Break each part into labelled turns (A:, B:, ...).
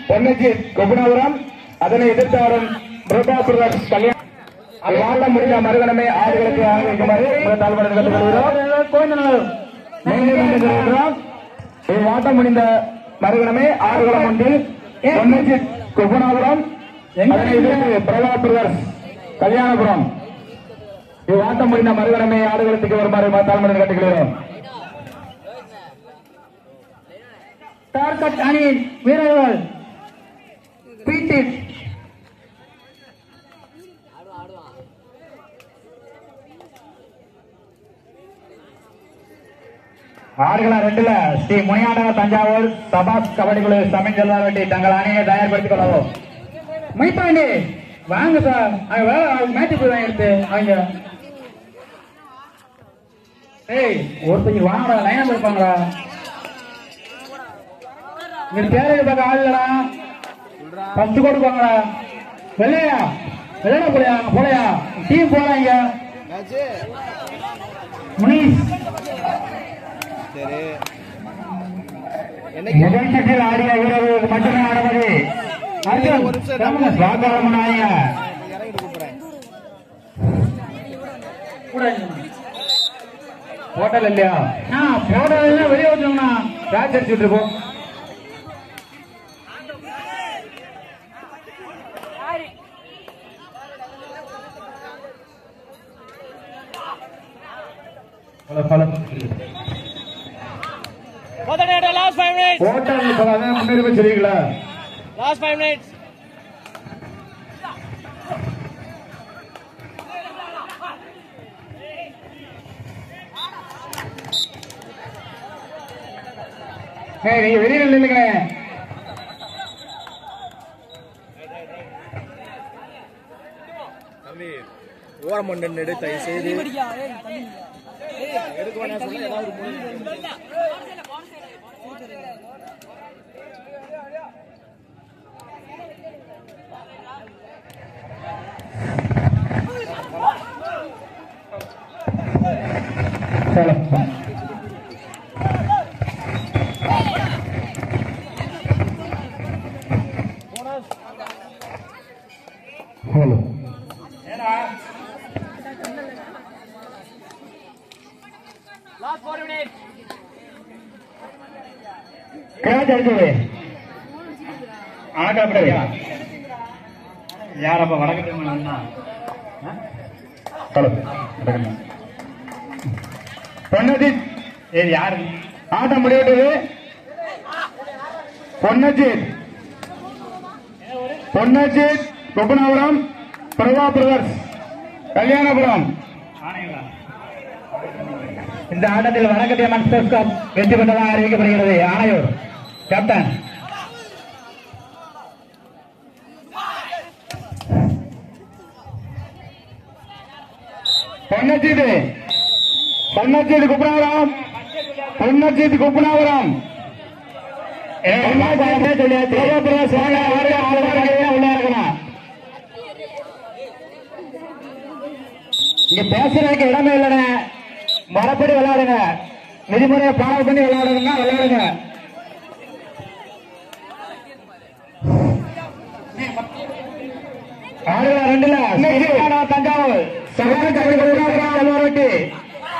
A: பொன்னச்சி கொகுணாபுரம் அதனை எதிர்த்தாரும் கல்யாணம் முடிந்த மறுகணமே ஆடுகளுக்கு ஆரம்பிக்குமாறு வாட்டம் முடிந்த மறுகணமே ஆடுகளம் ஒன்று பொன்னச்சி கொகுணாபுரம் அதனை எதிர்த்து பிரபா பிரதர்ஸ் கல்யாணபுரம் இவ்வாட்டம் முடிந்த மறுகணமே ஆடுகளத்துக்கு வருமாறு தாழ்மணி கட்டுகிறோம்.
B: டார்கெட் அணியின் வீரர்கள் பிடி
A: ஆடுகளம் 2ல ஸ்ரீ முனியாண்டவர் தஞ்சாவூர் சபாஸ் கபடி குழு சமீன் செல்வாரெட்டி தங்கள் அணியை தயார்படுத்திக் கொள்ளவும்.
B: மைப்பாண்டி வாங்க சார், மேட்ச் போய் எடுத்து அவங்க ஒருத்தங்க வாங்கடா, லைனா இருப்பாங்களா? இங்க தேவையை பார்க்க ஆள் இல்லடா, ஃபர்ஸ்ட் கொடுப்பாங்களா? வெள்ளையா வெள்ளடா போலையா டீம் போறாங்க. முனிஸ்
A: நிகழ்ச்சியில் ஆடிய வீரர்களுக்கு மட்டுமே ஆடுவது ஹோட்டல் இல்லையா?
B: போட்டல் வெளியே வச்சோம்னா
A: ராஜ் அடிச்சுட்டு இருப்போம்.
C: Last 5 minutes.
A: முன்னேறி சரிங்களா?
C: Last 5 minutes.
A: நீங்க வெளியில் நில்லுங்க.
C: தம்பி ஓரம் பண்ணு எடுத்து செய்து எடுக்க வேணாம் சொல்ல ஏதாவது Last 4 minutes.
A: யாரப்ப வடக்கு பொன்னஜித் யாரு ஆட்டம் முடிவிட்டது? பொன்னஜித் கொகுணாபுரம் பிரபா பிரதர்ஸ் கல்யாணபுரம். இந்த ஆட்டத்தில் வடக்கத்திய மாஸ்டர்ஸ் கப் வெற்றி பெற்றதாக அறிவிக்கப்படுகிறது. ஆணையூர் கேப்டன் பொன்னஜித் குப்பனாபுரம் இங்க பேசுறதுக்கு இடமே இல்லைங்க. மரப்படி விளையாடுங்க, விதிமுறையை ஃபாலோ பண்ணி விளையாடுங்க. தஞ்சாவூர்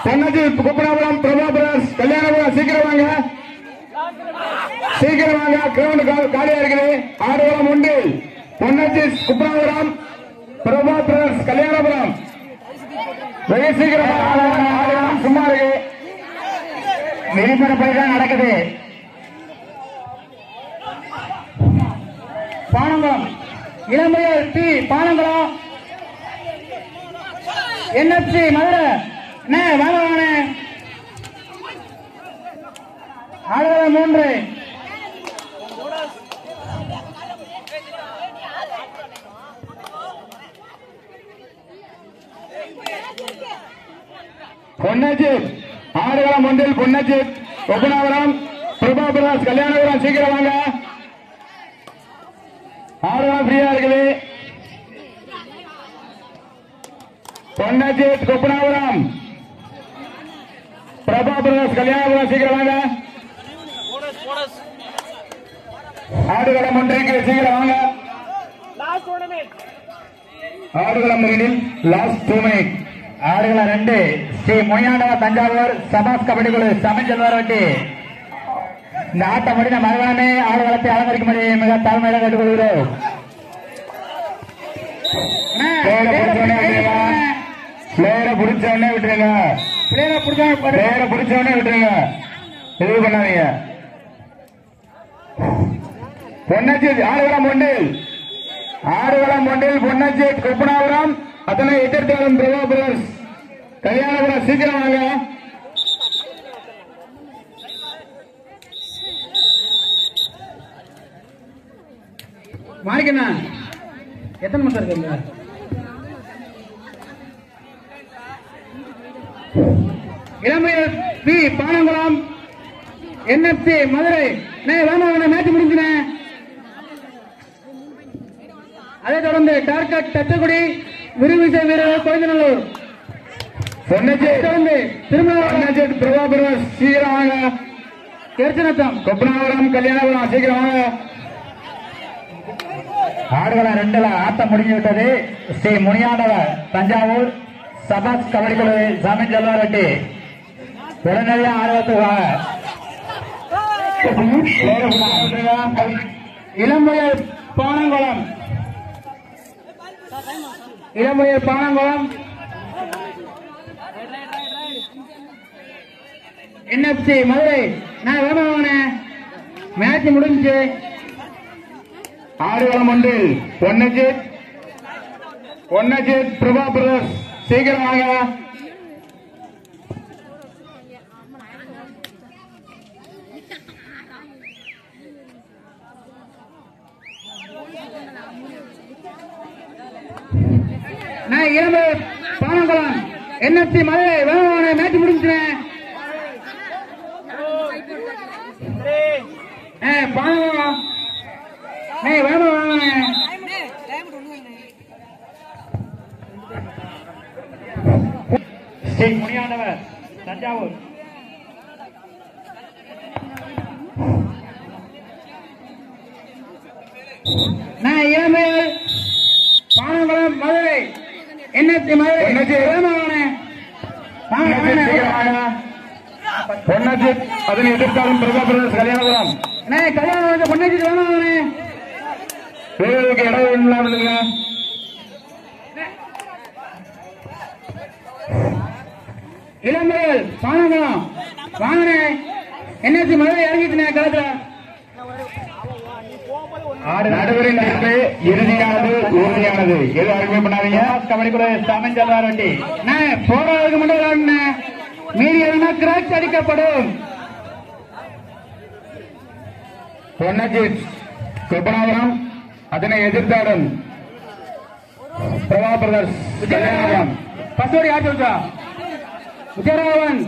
A: பொன்னஜித் குப்பனாபுரம் பிரபா பிரதர்ஸ் கல்யாணபுரம். சீக்கிரம் வாங்க கிரவுண்ட் காலியா இருக்குது. ஆடுகளம் 1 பொன்னஜித் குப்பனாபுரம் பிரபா பிரதர்ஸ் கல்யாணபுரம். வெகு சீக்கிரம் சும்மா இருக்கு. விதிமுறை தான் நடக்குது.
B: பானங்குளம் இளம்பையர் டி பானங்குளம் என்எஃப்சி மதுரை வாங்க ஆடுகளம் 3
A: பொன்னஜித் ஆடுகளம் 1 பொன்னஜித் கொகுணாபுரம் பிரபா பிரதர்ஸ் கல்யாணபுரம். சீக்கிரம் வாங்க, ஆடுகளம் ஃப்ரீயா இருக்குது. பொன்னஜித் கொகுணாபுரம் பிரபா பிரதர்ஸ் கல்யாணபுரம். சீக்கிரம் வாங்க. ஆடுகளம் ஒன்றிற்கு சீக்கிரம் வாங்க.
C: Last 2 minutes.
A: ஆடுகளம் ஒன்றில் லாஸ்ட் 2 மினிட். ஆடுகளம் 2 ஸ்ரீ முனியாண்டவர் தஞ்சாவூர் சபாஸ் கபடி குழு சமஞ்சல்வாரவட்டி. இந்த ஆட்டம் முடிந்த மறுநாளே ஆடுகளத்தை அலங்கரிக்கும்படி மிக தாழ்மையாக கேட்டுக்கொள்கிறோம். பிளேயரை பிடிச்ச உடனே விட்டுருங்க. பிளேயரை பிடிச்ச உடனே விட்டுருங்க. இது பண்ணாதீங்க. பொன்னச்சி ஆடுகளம் ஒன்றில் பொன்னச்சி கொப்பனாபுரம் அதனை எதிர்த்தாலும் பிரபா பிரதர்ஸ் கல்யாணபுரம். சீக்கிரம் வாங்க.
B: மாறிக்கண்ணா எத்தனை மாசம் இருக்குங்க? இளமையர் பி பானங்குளம் NFC மதுரை. மேட்ச் முடிஞ்சுனே. அதை தொடர்ந்து டார்கட் தச்சக்குடி விருவிசை வீரர் கோயந்தநல்லூர். தொடர்ந்து திருமண பிரபாபுரம் சீக்கிரமாக திருச்சனத்தம்
A: கொப்பனாபுரம் கல்யாணபுரம் சீக்கிரமாக. ஆடுகளம் 2 ஆட்டம் முடிஞ்சு விட்டது. ஸ்ரீ முனியாண்டவர் தஞ்சாவூர் சபாஸ் கபடி குழு சாமின் செல்வாரெட்டி உடனடியாக ஆடுவதற்காக
B: இளம்புயல் பானங்குளம் NFC மதுரை. நான் வேணாம் மேட்ச் முடிஞ்சு.
A: ஆடுகளம் ஒன்றில் பொன்னஜித் பிரபா பிரதர்ஸ் சீக்கிரமாக.
B: நான் இளம்புயல் பானங்குளம் NFC மதுரை வேணாம் மேட்ச் முடிஞ்சுனேன். பானங்குளம் வேணும் வாங்க.
A: ஸ்ரீ முனியாண்டவர் தஞ்சாவூர்
B: நான் இளமையல் பானங்குளம் மதுரை NFC மதுரை
A: பொன்னஜித் அதனை எதிர்த்தாலும் பிரபா பிரதர்ஸ் கல்யாணபுரம்.
B: கல்யாணம் பொன்னஜித் வேணும்
A: வீரர்களுக்கு இடம் இல்லாமல்
B: இளம்பெயல் பானங்குளம் வாங்கினே. NFC மதுரை இறங்கிட்டு களத்துல.
A: நடுவரின் தீர்ப்பு இறுதியானது உறுதியானது. எது அறிமுகம் பண்ணாதீங்க. கபடி குழு சாமின் செல்வாரெட்டி
B: போராடுறதுக்கு மட்டும் மீறி கிராச் அடிக்கப்படும்.
A: பொன்னஜித் கொப்பனாபுரம் அதனை எதிர்த்தாடும் பிரபா பிரதர்ஸ் கல்யாணபுரம்.
B: பசோடி ஆட்டு விஜயராகவன்